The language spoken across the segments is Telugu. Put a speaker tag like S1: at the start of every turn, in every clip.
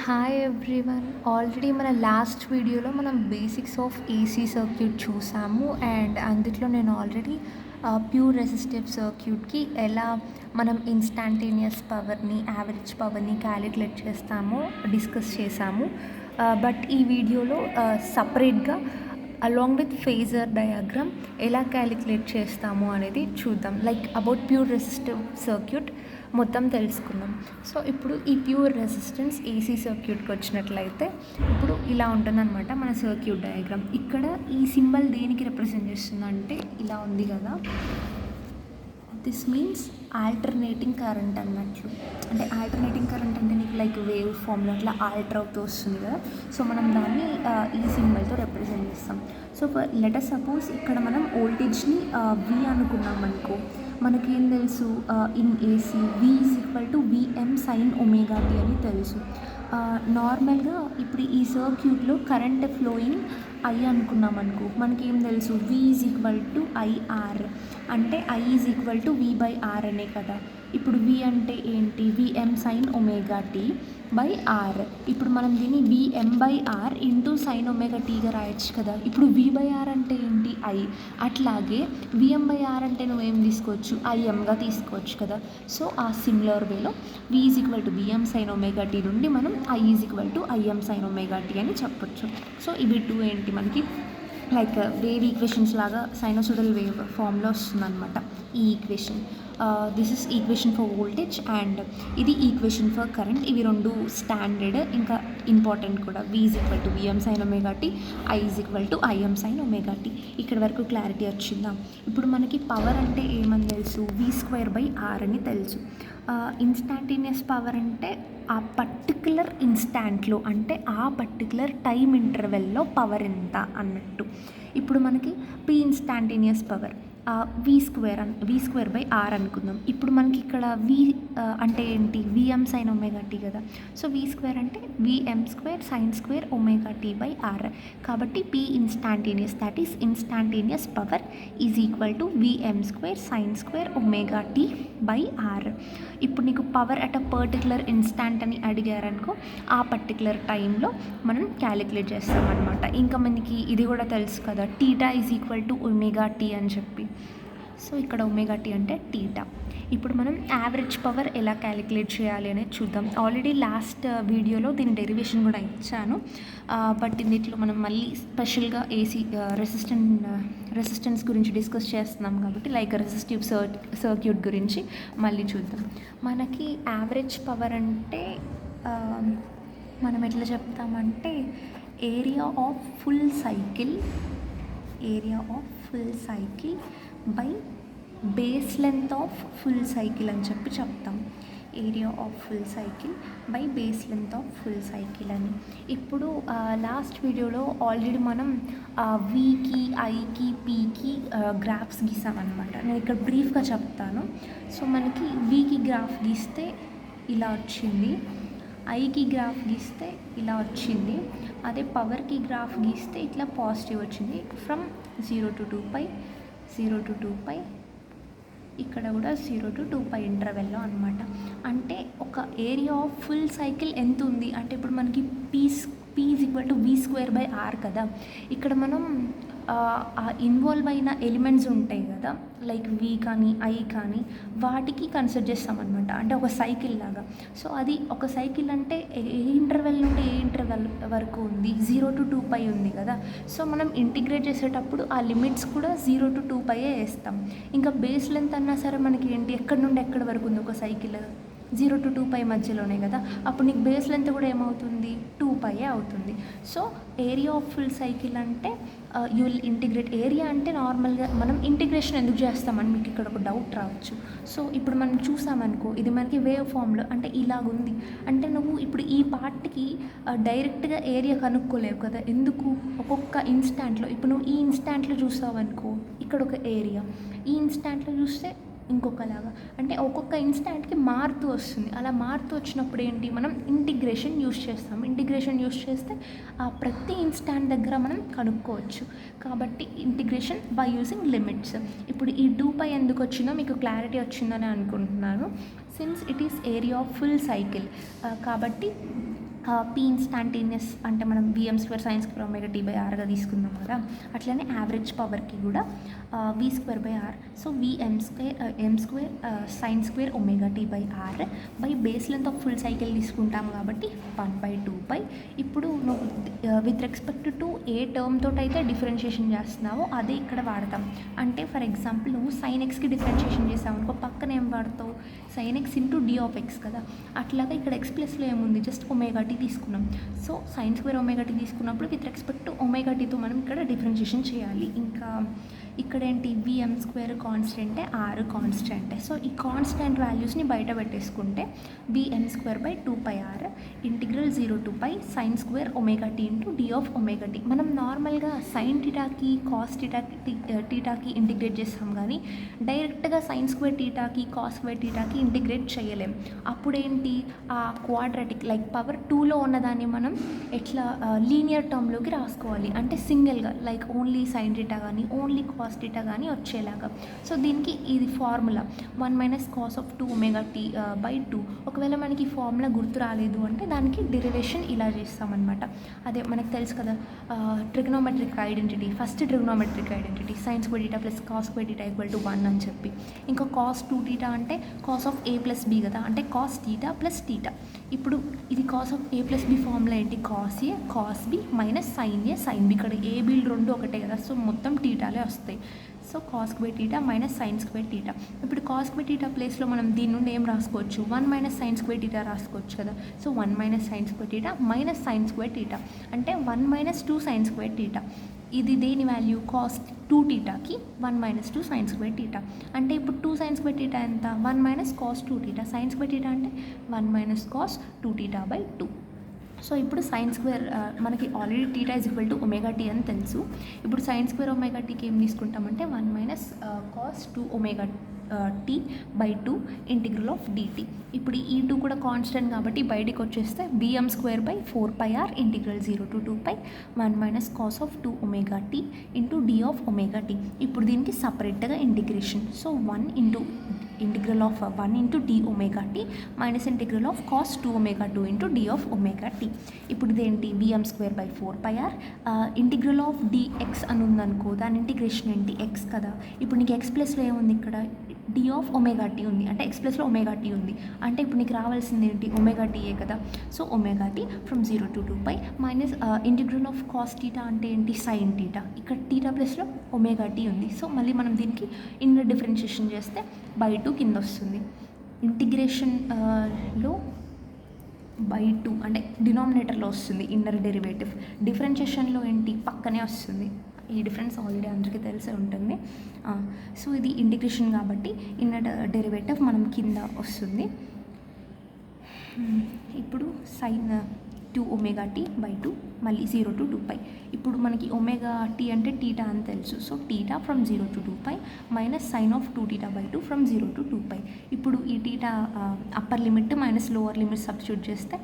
S1: Hi everyone. ఆల్రెడీ మన లాస్ట్ వీడియోలో మనం బేసిక్స్ ఆఫ్ ఏసీ సర్క్యూట్ చూసాము. అండ్ అందులో నేను ఆల్రెడీ ప్యూర్ రెసిస్టివ్ సర్క్యూట్కి ఎలా మనం ఇన్స్టాంటేనియస్ పవర్ని, యావరేజ్ పవర్ని క్యాలిక్యులేట్ చేస్తామో డిస్కస్ చేసాము. బట్ ఈ వీడియోలో సపరేట్గా అలాంగ్ విత్ ఫేజర్ డయాగ్రామ్ ఎలా క్యాలిక్యులేట్ చేస్తాము అనేది చూద్దాం. Like about pure resistive circuit మొత్తం తెలుసుకుందాం. సో ఇప్పుడు ఈ ప్యూర్ రెసిస్టెన్స్ ఏసీ సర్క్యూట్కి వచ్చినట్లయితే ఇప్పుడు ఇలా ఉంటుందన్నమాట మన సర్క్యూట్ డయాగ్రామ్. ఇక్కడ ఈ సింబల్ దేనికి రిప్రజెంట్ చేస్తుందంటే ఇలా ఉంది కదా, దిస్ మీన్స్ ఆల్టర్నేటింగ్ కరెంట్ అన్నట్లు. అంటే ఆల్టర్నేటింగ్ కరెంట్ అంటే నీకు లైక్ వేవ్ ఫామ్లో అట్లా ఆల్టర్ అవుతూ వస్తుంది కదా. సో మనం దాన్ని ఈ సింబల్తో రిప్రజెంట్ చేస్తాం. సో లెట్ అస్ సపోజ్ ఇక్కడ మనం వోల్టేజ్ని వి అనుకున్నాం అనుకో, మనకేం తెలుసు in AC V is equal to VM sine omega T అని తెలుసు. నార్మల్గా ఇప్పుడు ఈ సర్క్యూట్లో కరెంట్ ఫ్లోయింగ్ ఐ అనుకున్నాం అనుకో, మనకేం తెలుసు V is equal to IR, అంటే I is equal to V by R అనే కదా. ఇప్పుడు వి అంటే ఏంటి, VM sine omega T by R. ఇప్పుడు మనం దీన్ని VM by R into sine omega టీగా రాయొచ్చు కదా. ఇప్పుడు వి బై ఆర్ అంటే ఏంటి, ఐ. అట్లాగే విఎం బై ఆర్ అంటే నువ్వేం తీసుకోవచ్చు, ఐఎంగా తీసుకోవచ్చు కదా. సో ఆ సిమిలర్ వేలో V is equal to VM sine omega T నుండి మనం I is equal to IM sine omega T అని చెప్పొచ్చు. సో ఇవి టూ ఏంటి మనకి లైక్ వేవ్ ఈక్వేషన్స్ లాగా సైనోసోడల్ వేవ్ ఫామ్లో వస్తుందన్నమాట ఈ equation. This is equation for voltage and ఇది ఈక్వేషన్ ఫర్ కరెంట్. ఇవి రెండు స్టాండర్డ్, ఇంకా ఇంపార్టెంట్ కూడా. V is equal to VM sine omega T, I is equal to IM sine omega T. ఇక్కడ వరకు క్లారిటీ వచ్చిందా? ఇప్పుడు మనకి పవర్ అంటే ఏమని తెలుసు, వి స్క్వేర్ బై ఆర్ అని తెలుసు. ఇన్స్టాంటేనియస్ పవర్ అంటే ఆ పర్టికులర్ ఇన్స్టాంట్లో, అంటే ఆ పర్టికులర్ టైం ఇంటర్వెల్లో పవర్ ఎంత అన్నట్టు. ఇప్పుడు మనకి P instantaneous power V square by R అనుకుందాం. ఇప్పుడు మనకి ఇక్కడ వి అంటే ఏంటి, విఎం సైన్ ఒమేగా టీ కదా. సో వి స్క్వేర్ అంటే VM square sine square omega T by R. కాబట్టి P instantaneous, that is instantaneous power is equal to VM square sine square omega T by R. ఇప్పుడు నీకు power at a particular instant అని అడిగారనుకో, ఆ పర్టికులర్ టైంలో మనం క్యాలిక్యులేట్ చేస్తామన్నమాట. ఇంకా మనకి ఇది కూడా తెలుసు కదా, theta is equal to omega T అని చెప్పి. సో ఇక్కడ ఒమేగా టీ అంటే టీటా. ఇప్పుడు మనం యావరేజ్ పవర్ ఎలా క్యాలిక్యులేట్ చేయాలి అనేది చూద్దాం. ఆల్రెడీ లాస్ట్ వీడియోలో దీని డెరివేషన్ కూడా ఇచ్చాను. బట్ దీంట్లో మనం మళ్ళీ స్పెషల్గా ఏసీ రెసిస్టెన్స్ గురించి డిస్కస్ చేస్తున్నాం కాబట్టి లైక్ రెసిస్టివ్ సర్క్యూట్ గురించి మళ్ళీ చూద్దాం. మనకి యావరేజ్ పవర్ అంటే మనం ఎట్లా చెప్తామంటే area of full cycle by base length of full cycle అని చెప్పి చెప్తాం. Area of full cycle by base length of full cycle అని. ఇప్పుడు లాస్ట్ వీడియోలో ఆల్రెడీ మనం వీకి, ఐకి, పీకి గ్రాఫ్స్ గీసామన్నమాట. నేను ఇక్కడ బ్రీఫ్గా చెప్తాను. సో మనకి వీకి గ్రాఫ్ గీస్తే ఇలా వచ్చింది, ఐకి గ్రాఫ్ గీస్తే ఇలా వచ్చింది, అదే పవర్కి గ్రాఫ్ గీస్తే ఇట్లా పాజిటివ్ వచ్చింది. ఫ్రమ్ 0 to 2π, 0 to 2π, ఇక్కడ కూడా 0 to 2π ఇంటర్వెల్లో అనమాట. అంటే ఒక ఏరియా ఆఫ్ ఫుల్ సైకిల్ ఎంత ఉంది అంటే ఇప్పుడు మనకి P is equal to V square by R కదా. ఇక్కడ మనం ఇన్వాల్వ్ అయిన ఎలిమెంట్స్ ఉంటాయి కదా, లైక్ వి కానీ ఐ కానీ, వాటికి కన్సిడర్ చేస్తామన్నమాట. అంటే ఒక సైకిల్ లాగా. సో అది ఒక సైకిల్ అంటే ఏ ఇంటర్వెల్ నుండి ఏ ఇంటర్వెల్ వరకు ఉంది, 0 to 2π ఉంది కదా. సో మనం ఇంటిగ్రేట్ చేసేటప్పుడు ఆ లిమిట్స్ కూడా 0 to 2π వేస్తాం. ఇంకా బేస్ లెంత్ అన్నా సరే మనకి ఏంటి, ఎక్కడి నుండి ఎక్కడి వరకు ఉంది ఒక సైకిల్, 0 to 2π మధ్యలోనే కదా. అప్పుడు నీకు బేస్ లెంత్ కూడా ఏమవుతుంది, 2π అవుతుంది. So area of full cycle అంటే యూ విల్ ఇంటిగ్రేట్. ఏరియా అంటే నార్మల్గా మనం ఇంటిగ్రేషన్ ఎందుకు చేస్తామని మీకు ఇక్కడ ఒక డౌట్ రావచ్చు. సో ఇప్పుడు మనం చూసామనుకో, ఇది మనకి వేవ్ ఫామ్లో అంటే ఇలాగుంది. అంటే నువ్వు ఇప్పుడు ఈ పార్ట్కి డైరెక్ట్గా ఏరియా కనుక్కోలేవు కదా. ఎందుకు, ఒక్కొక్క ఇన్స్టాంట్లో ఇప్పుడు నువ్వు ఈ ఇన్స్టాంట్లో చూసావు అనుకో, ఇక్కడ ఒక ఏరియా, ఈ ఇన్స్టాంట్లో చూస్తే ఇంకొకలాగా, అంటే ఒక్కొక్క ఇన్స్టాంట్కి మారుతూ వస్తుంది. అలా మారుతూ వచ్చినప్పుడు ఏంటి, మనం ఇంటిగ్రేషన్ యూస్ చేస్తాం. ఇంటిగ్రేషన్ యూస్ చేస్తే ఆ ప్రతి ఇన్స్టాంట్ దగ్గర మనం కనుక్కోవచ్చు. కాబట్టి ఇంటిగ్రేషన్ బై యూజింగ్ లిమిట్స్. ఇప్పుడు ఈ 2π ఎందుకు వచ్చిందో మీకు క్లారిటీ వచ్చిందని అనుకుంటున్నాను. Since it is area of full cycle కాబట్టి పీ ఇన్స్టాంటేనియస్ అంటే మనం VM square sine square omega T by ఆర్గా తీసుకున్నాం కదా, అట్లనే యావరేజ్ పవర్కి కూడా V square by R. So VM square M square sine square omega T by R by base length of full cycle తీసుకుంటాం కాబట్టి 1/2π. ఇప్పుడు నువ్వు with respect to a term తోటి అయితే డిఫరెన్షియేషన్ చేస్తున్నావో అదే ఇక్కడ వాడతాం. అంటే ఫర్ ఎగ్జాంపుల్ నువ్వు సైన్ ఎక్స్కి డిఫరెన్షియేషన్ చేసావు అనుకో, పక్కన ఏం వాడతావు, sine X into D of X కదా. అట్లాగా ఇక్కడ ఎక్స్ ప్లస్లో ఏముంది, జస్ట్ ఒమేగా టీ తీసుకున్నాం. So sine square omega T తీసుకున్నప్పుడు విత్ రెస్పెక్ట్ టు ఒమేగా టీతో మనం ఇక్కడ డిఫరెన్షియేషన్ చేయాలి. ఇంకా ఇక్కడ ఏంటి, విఎం స్క్వేర్ కాన్స్టెంటే, ఆర్ కాన్స్టెంటే. సో ఈ కాన్స్టెంట్ వాల్యూస్ని బయట పెట్టేసుకుంటే VM square by 2πr integral 0 to π sine square omega T into D of omega T. మనం నార్మల్గా సైన్ టీటాకి కాస్ టీటాకి ఇంటిగ్రేట్ చేస్తాం, కానీ డైరెక్ట్గా సైన్ స్క్వేర్ టీటాకి కాస్ స్క్వేర్ టీటాకి ఇంటిగ్రేట్ చేయలేం. అప్పుడేంటి, ఆ క్వాడ్రాటిక్ లైక్ పవర్ 2లో ఉన్నదాన్ని మనం ఎట్లా లీనియర్ టర్మ్లోకి రాసుకోవాలి, అంటే సింగిల్గా లైక్ ఓన్లీ సైన్ టీటా కానీ ఓన్లీ కాస్ టీటా కానీ వచ్చేలాగా. సో దీనికి ఇది ఫార్ములా 1 - cos of 2ωt/2. ఒకవేళ మనకి ఈ ఫార్ములా గుర్తు రాలేదు అంటే దానికి డెరివేషన్ ఇలా చేస్తామన్నమాట. అదే మనకు తెలుసు కదా, trigonometric identity, first trigonometric identity sine square theta plus cos square theta equal to 1 అని చెప్పి. ఇంకా కాస్ 2θ అంటే cos of a plus b కదా, అంటే కాస్ టీటా ప్లస్ టీటా. ఇప్పుడు ఇది cos of a plus b formula ఏంటి, cos a cos b minus sine a sine b. ఇక్కడ ఏ బీలు రెండు ఒకటే కదా, సో మొత్తం టీటాలే వస్తాయి. So cos square theta minus sine square theta. ఇప్పుడు కాస్ స్క్వేర్ టీటా ప్లేస్లో మనం దీని నుండి ఏం రాసుకోవచ్చు, 1 - సైన్ స్క్వేర్ టీటా రాసుకోవచ్చు కదా. So 1 - sine square theta minus sine square theta అంటే 1 - 2 సైన్ స్క్వేర్ టీటా. ఇది దేని వాల్యూ, కాస్ 2θకి 1 - 2 సైన్ స్క్వేర్ టీటా. అంటే ఇప్పుడు 2 సైన్ స్క్వేర్ టీటా ఎంత, 1 - cos 2θ. సైన్ స్క్వేర్ టీటా అంటే 1 - cos 2θ/2. సో ఇప్పుడు సైన్ స్క్వేర్ మనకి already theta is equal to omega T అని తెలుసు. ఇప్పుడు సైన్ స్క్వేర్ ఒమేగా టీకి ఏం తీసుకుంటామంటే 1 - cos 2ωt/2 integral of dt. ఇప్పుడు ఈ 2 కూడా కాన్స్టెంట్ కాబట్టి బయటికి వచ్చేస్తే VM square by 4πr integral 0 to 2π 1 - cos of 2ωt into D of omega T. ఇప్పుడు దీనికి సపరేట్గా integration. So 1 into integral of 1 into D omega T minus integral of cos 2ω2 into D of omega T. ఇప్పుడు ఇదేంటి, VM square by 4πr integral of D X అని ఉందనుకో, దాని ఇంటిగ్రేషన్ ఏంటి, ఎక్స్ కదా. ఇప్పుడు నీకు ఎక్స్ ప్లస్లో ఏముంది, ఇక్కడ డి ఆఫ్ ఒమేగా టీ ఉంది, అంటే ఎక్స్ ప్లస్లో ఒమేగా టీ ఉంది. అంటే ఇప్పుడు నీకు రావాల్సింది ఏంటి, ఒమేగా టీయే కదా. So omega T from 0 to 2π minus integral of cos theta అంటే ఏంటి, సైన్ టీటా. ఇక్కడ టీటా ప్లస్లో ఒమేగా టీ ఉంది. సో మళ్ళీ మనం దీనికి ఇన్నర్ డిఫరెన్షియేషన్ చేస్తే /2 కింద వస్తుంది. ఇంటిగ్రేషన్లో /2 అంటే డినామినేటర్లో వస్తుంది ఇన్నర్ డెరివేటివ్. డిఫరెన్షియేషన్లో ఏంటి, పక్కనే వస్తుంది. ఈ డిఫరెన్స్ ఆల్రెడీ అందరికీ తెలిసే ఉంటుంది. సో ఇది ఇంటిగ్రేషన్ కాబట్టి ఇన్నర్ డెరివేటివ్ మనం కింద వస్తుంది. ఇప్పుడు సైన్ 2ωt/2 మళ్ళీ 0 to 2π. ఇప్పుడు మనకి ఒమేగా టీ అంటే టీటా అని తెలుసు. So theta from 0 to 2π minus sine of 2θ/2 from 0 to 2π. ఇప్పుడు ఈ theta upper limit minus lower limit substitute చేస్తే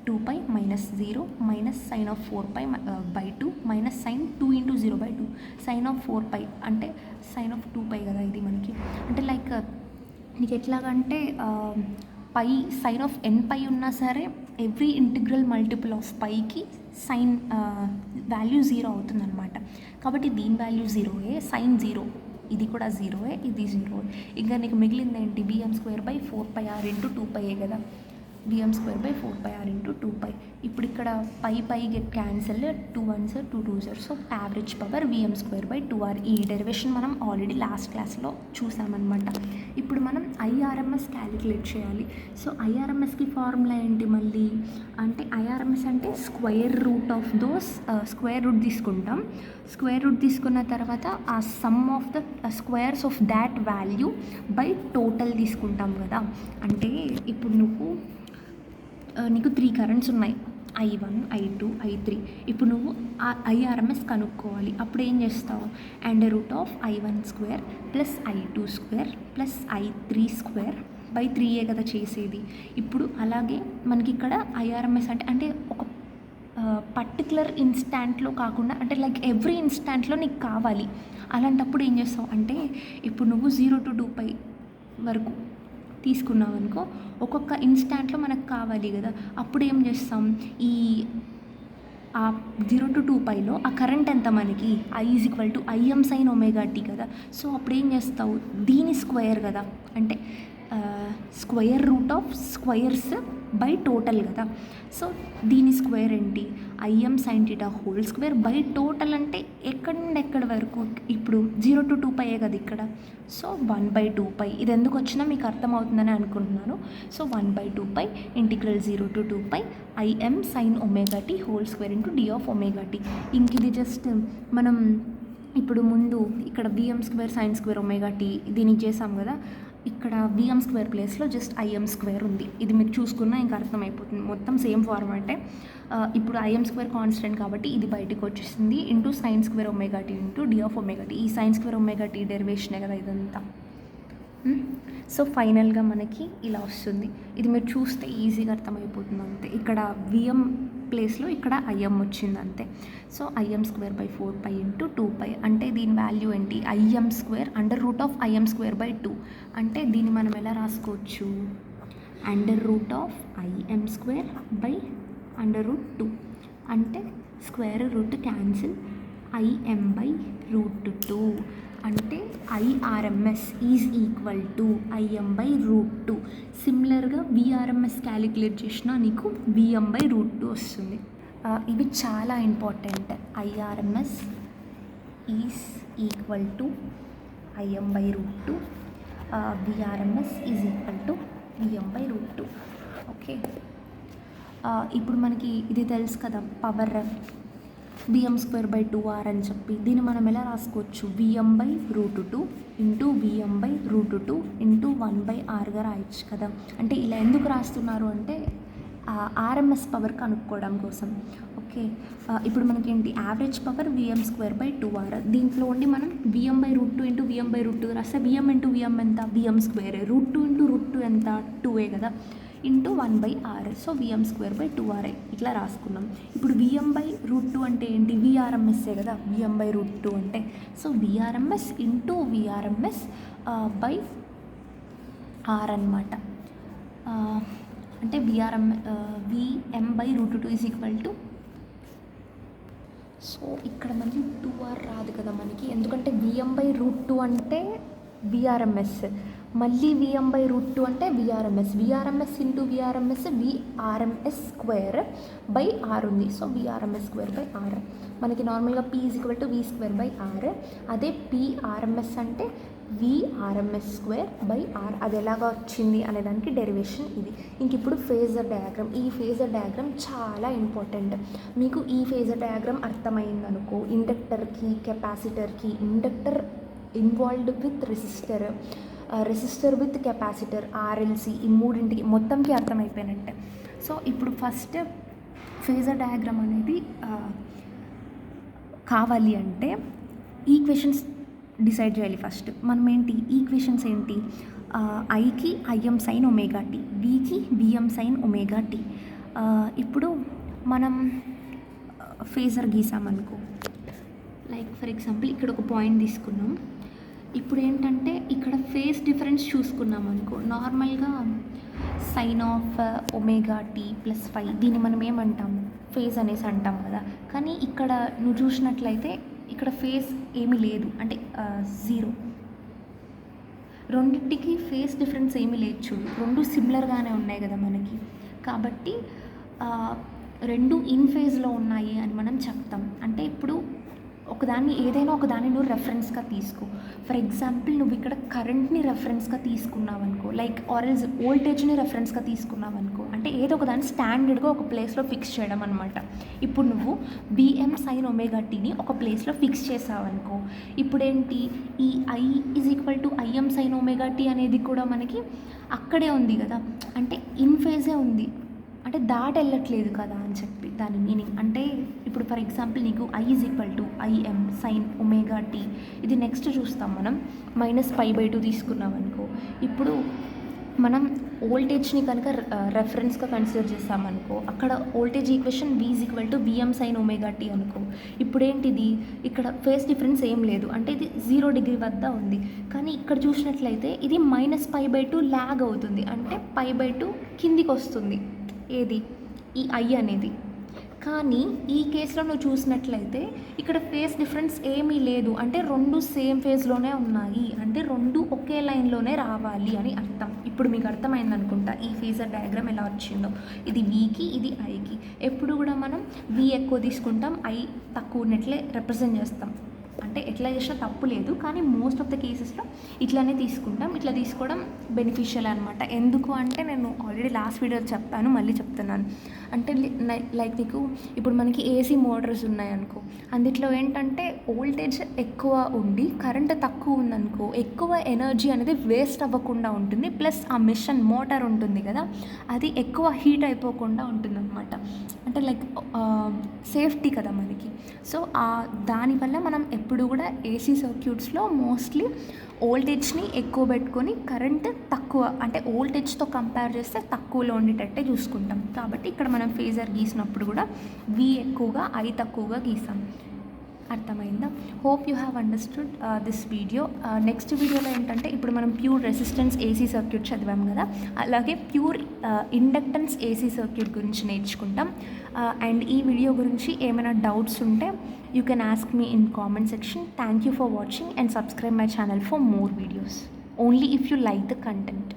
S1: 2π minus 0 minus sine of 4π/2 minus sine 2 into 0/2 sine of 4π అంటే సైన్ ఆఫ్ 2π కదా ఇది మనకి. అంటే లైక్ నీకు ఎట్లాగంటే పై సైన్ ఆఫ్ nπ ఉన్నా సరే ఎవ్రీ ఇంటిగ్రల్ మల్టిపుల్ ఆఫ్ పైకి సైన్ వాల్యూ 0 అవుతుందన్నమాట. కాబట్టి దీని వాల్యూ 0ఏ, సైన్ 0, ఇది కూడా 0ఏ, ఇది 0. ఇంకా నీకు మిగిలింది ఏంటి, VM square by 4πr into 2πే కదా. VM square by 4πr into 2π. ఇప్పుడు ఇక్కడ pi get cancel, 2 1s 2 2s. So average power VM square by 2r. ఈ డెరివేషన్ మనం ఆల్రెడీ లాస్ట్ క్లాస్లో చూసామన్నమాట. ఇప్పుడు మనం ఐఆర్ఎంఎస్ క్యాలిక్యులేట్ చేయాలి. సో ఐఆర్ఎంఎస్కి ఫార్ములా ఏంటి మళ్ళీ అంటే, ఐఆర్ఎంఎస్ అంటే square root of those, square root తీసుకుంటాం. స్క్వేర్ రూట్ తీసుకున్న తర్వాత ఆ some of the squares of that value by total తీసుకుంటాం కదా. అంటే ఇప్పుడు నీకు 3 కరెంట్స్ ఉన్నాయి, I1 I2 I3. ఇప్పుడు నువ్వు ఆ ఐఆర్ఎంఎస్ కనుక్కోవాలి. అప్పుడు ఏం చేస్తావు, √I1² plus I2² plus I3² by 3ఏ కదా చేసేది. ఇప్పుడు అలాగే మనకి ఇక్కడ ఐఆర్ఎంఎస్ అంటే ఒక పర్టికులర్ ఇన్స్టాంట్లో కాకుండా, అంటే లైక్ ఎవ్రీ ఇన్స్టాంట్లో నీకు కావాలి. అలాంటప్పుడు ఏం చేస్తావు అంటే, ఇప్పుడు నువ్వు 0 to 2π వరకు తీసుకున్నాం అనుకో, ఒక్కొక్క ఇన్స్టాంట్లో మనకు కావాలి కదా, అప్పుడు ఏం చేస్తాం, ఈ 0 to 2πలో ఆ కరెంట్ ఎంత మనకి I = Im sin ωt కదా. సో అప్పుడు ఏం చేస్తావు, దీని స్క్వేర్ కదా, అంటే square root of squares by total కదా. సో దీని స్క్వేర్ ఏంటి, Im sin θ² బై టోటల్ అంటే ఎక్కడి నుండి ఎక్కడి వరకు, ఇప్పుడు 0 to 2π కదా ఇక్కడ. సో 1/2π, ఇది ఎందుకు వచ్చినా మీకు అర్థమవుతుందని అనుకుంటున్నాను. So 1/2π integral 0 to 2π Im sin ωt² d of ωt. ఇంక ఇది జస్ట్ మనం ఇప్పుడు ముందు ఇక్కడ Vm² sin² ωt దీనికి చేసాం కదా, ఇక్కడ Vm² ప్లేస్లో జస్ట్ Im² ఉంది. ఇది మీకు చూసుకున్నా ఇంకా అర్థమైపోతుంది, మొత్తం సేమ్ ఫార్మాటే. ఇప్పుడు Im² కాన్స్టెంట్ కాబట్టి ఇది బయటకు వచ్చేసింది, into sin² ωt into d of ωt. ఈ sin² ωt డెరివేషనే కదా ఇదంతా. సో ఫైనల్గా మనకి ఇలా వస్తుంది. ఇది మీరు చూస్తే ఈజీగా అర్థమైపోతుంది అంతే. ఇక్కడ Vm ప్లేస్లో ఇక్కడ Im వచ్చింది అంతే. సో Im²/4π ఇంటూ 2π అంటే దీని వాల్యూ ఏంటి, Im² √Im²/2 అంటే దీన్ని మనం ఎలా రాసుకోవచ్చు, √Im²/√2 అంటే స్క్వేర్ రూట్ క్యాన్సిల్, Im/√2 అంటే IRMS is equal to Im/√2. సిమిలర్గా VRMS క్యాలిక్యులేట్ చేసినా నీకు Vm/√2 వస్తుంది. ఇవి చాలా important. IRMS is equal to Im/√2, VRMS is equal to Vm/√2. Okay, ఇప్పుడు మనకి ఇది తెలుసు కదా, పవర్ Vm²/2r అని చెప్పి దీన్ని మనం ఎలా రాసుకోవచ్చు, Vm/√2 into Vm/√2 into 1/r రాయొచ్చు కదా. అంటే ఇలా ఎందుకు రాస్తున్నారు అంటే RMS పవర్ కనుక్కోవడం కోసం. ఓకే, ఇప్పుడు మనకేంటి యావరేజ్ పవర్ Vm²/2r, దీంట్లో ఉండి మనం Vm/√2 ఇంటూ Vm/√2 రాస్తే Vm ఇంటూ Vm ఎంత, Vm², √2 ఇంటూ √2 ఎంత, 2a కదా, ఇంటూ 1/r. సో Vm²/2r ఇట్లా రాసుకున్నాం. ఇప్పుడు Vm/√2 అంటే ఏంటి, VRMSే కదా Vm/√2 అంటే. So VRMS into VRMS by r అనమాట. అంటే Vm/√2 is equal to, so ఇక్కడ మళ్ళీ 2r రాదు కదా మనకి, ఎందుకంటే Vm/√2 అంటే VRMS, మళ్ళీ Vm/√2 అంటే VRMS ఇంటూ VRMS VRMS²/r ఉంది. సో VRMS²/r మనకి నార్మల్గా P is equal to V²/r. అదే PRMS అంటే VRMS²/r. అది ఎలాగా వచ్చింది అనే దానికి డెరివేషన్ ఇది. ఇంక ఇప్పుడు ఫేజర్ డయాగ్రామ్. ఈ ఫేజర్ డయాగ్రామ్ చాలా ఇంపార్టెంట్. మీకు ఈ ఫేజర్ డయాగ్రామ్ అర్థమైందనుకో, ఇండక్టర్కి కెపాసిటర్కి, inductor involved with resistor with capacitor, RLC, ఈ మూడింటికి మొత్తంకి అర్థమైపోయినట్టే. సో ఇప్పుడు ఫస్ట్ ఫేజర్ డయాగ్రామ్ అనేది కావాలి అంటే ఈక్వేషన్స్ డిసైడ్ చేయాలి. ఫస్ట్ మనం ఏంటి ఈక్వేషన్స్ ఏంటి, ఐకి Im sin ωt, Vicky Vm sin ωt. ఇప్పుడు మనం ఫేజర్ గీసామనుకో, లైక్ ఫర్ ఎగ్జాంపుల్ ఇక్కడ ఒక పాయింట్ తీసుకున్నాం. ఇప్పుడు ఏంటంటే ఇక్కడ ఫేజ్ డిఫరెన్స్ చూసుకున్నాం అనుకో, నార్మల్గా sin of ωt + φ, దీన్ని మనం ఏమంటాం, ఫేజ్ అనేసి అంటాం కదా. కానీ ఇక్కడ నువ్వు చూసినట్లయితే ఇక్కడ ఫేజ్ ఏమీ లేదు, అంటే 0. రెండింటికి ఫేజ్ డిఫరెన్స్ ఏమీ లేదు చూడు, రెండు సిమిలర్గానే ఉన్నాయి కదా మనకి. కాబట్టి రెండు ఇన్ ఫేజ్లో ఉన్నాయి అని మనం చెప్తాం. అంటే ఇప్పుడు ఏదైనా ఒకదాన్ని నువ్వు రెఫరెన్స్గా తీసుకో. ఫర్ ఎగ్జాంపుల్ నువ్వు ఇక్కడ కరెంట్ని రెఫరెన్స్గా తీసుకున్నావు అనుకో, లైక్ ఆర్ఎల్స్ వోల్టేజ్ని రెఫరెన్స్గా తీసుకున్నావు అనుకో, అంటే ఏదో ఒక దాన్ని స్టాండర్డ్గా ఒక ప్లేస్లో ఫిక్స్ చేయడం అనమాట. ఇప్పుడు నువ్వు Vm sin ωtని ఒక ప్లేస్లో ఫిక్స్ చేసావు అనుకో, ఇప్పుడేంటి ఈ I is equal to Im sin ωt అనేది కూడా మనకి అక్కడే ఉంది కదా, అంటే ఇన్ ఫేజే ఉంది, అంటే దాటి వెళ్ళట్లేదు కదా అని చెప్పి దాని మీనింగ్. అంటే ఇప్పుడు ఫర్ ఎగ్జాంపుల్ నీకు I is equal to Im sin ωt, ఇది నెక్స్ట్ చూస్తాం మనం, -π/2 తీసుకున్నాం అనుకో. ఇప్పుడు మనం వోల్టేజ్ని కనుక రెఫరెన్స్గా కన్సిడర్ చేసామనుకో, అక్కడ voltage equation V is equal to Vm sin omega t అనుకో. ఇప్పుడేంటిది, ఇక్కడ ఫేస్ డిఫరెన్స్ ఏం లేదు, అంటే ఇది 0 డిగ్రీ వద్ద ఉంది. కానీ ఇక్కడ చూసినట్లయితే ఇది -π/2 ల్యాగ్ అవుతుంది, అంటే π/2 కిందికి వస్తుంది. ఏది, ఈ I అనేది. కానీ ఈ కేసులో నువ్వు చూసినట్లయితే ఇక్కడ ఫేస్ డిఫరెన్స్ ఏమీ లేదు, అంటే రెండు సేమ్ ఫేజ్లోనే ఉన్నాయి, అంటే రెండు ఒకే లైన్లోనే రావాలి అని అర్థం. ఇప్పుడు మీకు అర్థమైంది అనుకుంటా ఈ ఫేజర్ డయాగ్రామ్ ఎలా వచ్చిందో. ఇది Vకి, ఇది Iకి. ఎప్పుడు కూడా మనం V ఎక్కువ తీసుకుంటాం, I తక్కువ ఉన్నట్లే రిప్రజెంట్ చేస్తాం. అంటే ఎట్లా చేసినా తప్పు లేదు, కానీ మోస్ట్ ఆఫ్ ద కేసెస్లో ఇట్లానే తీసుకుంటాం. ఇట్లా తీసుకోవడం బెనిఫిషియల్ అనమాట. ఎందుకు అంటే నేను ఆల్రెడీ లాస్ట్ వీడియోలో చెప్పాను, మళ్ళీ చెప్తున్నాను. అంటే లైక్ నీకు ఇప్పుడు మనకి ఏసీ మోటార్స్ ఉన్నాయనుకో, అందులో ఏంటంటే వోల్టేజ్ ఎక్కువ ఉండి కరెంట్ తక్కువ ఉందనుకో, ఎక్కువ ఎనర్జీ అనేది వేస్ట్ అవ్వకుండా ఉంటుంది. ప్లస్ ఆ మిషన్ మోటార్ ఉంటుంది కదా, అది ఎక్కువ హీట్ అయిపోకుండా ఉంటుందన్నమాట. అంటే లైక్ సేఫ్టీ కదా మనకి. సో దానివల్ల మనం ఎప్పుడు కూడా ఏసీ సర్క్యూట్స్లో మోస్ట్లీ వోల్టేజ్ని ఎక్కువ పెట్టుకొని కరెంట్ తక్కువ, అంటే వోల్టేజ్తో కంపేర్ చేస్తే తక్కువలో ఉండేటట్టే చూసుకుంటాం. కాబట్టి ఇక్కడ మనం ఫేజర్ గీసినప్పుడు కూడా V ఎక్కువగా, I తక్కువగా గీసాం. అర్థమైందా? Hope you have understood this video. Next వీడియోలో ఏంటంటే ఇప్పుడు మనం ప్యూర్ రెసిస్టెన్స్ ఏసీ సర్క్యూట్ చదివాం కదా, అలాగే ప్యూర్ ఇండక్టెన్స్ ఏసీ సర్క్యూట్ గురించి నేర్చుకుంటాం. అండ్ ఈ వీడియో గురించి ఏమైనా డౌట్స్ ఉంటే you can ask me in comment section. Thank you for watching and subscribe my channel for more videos only if you like the content.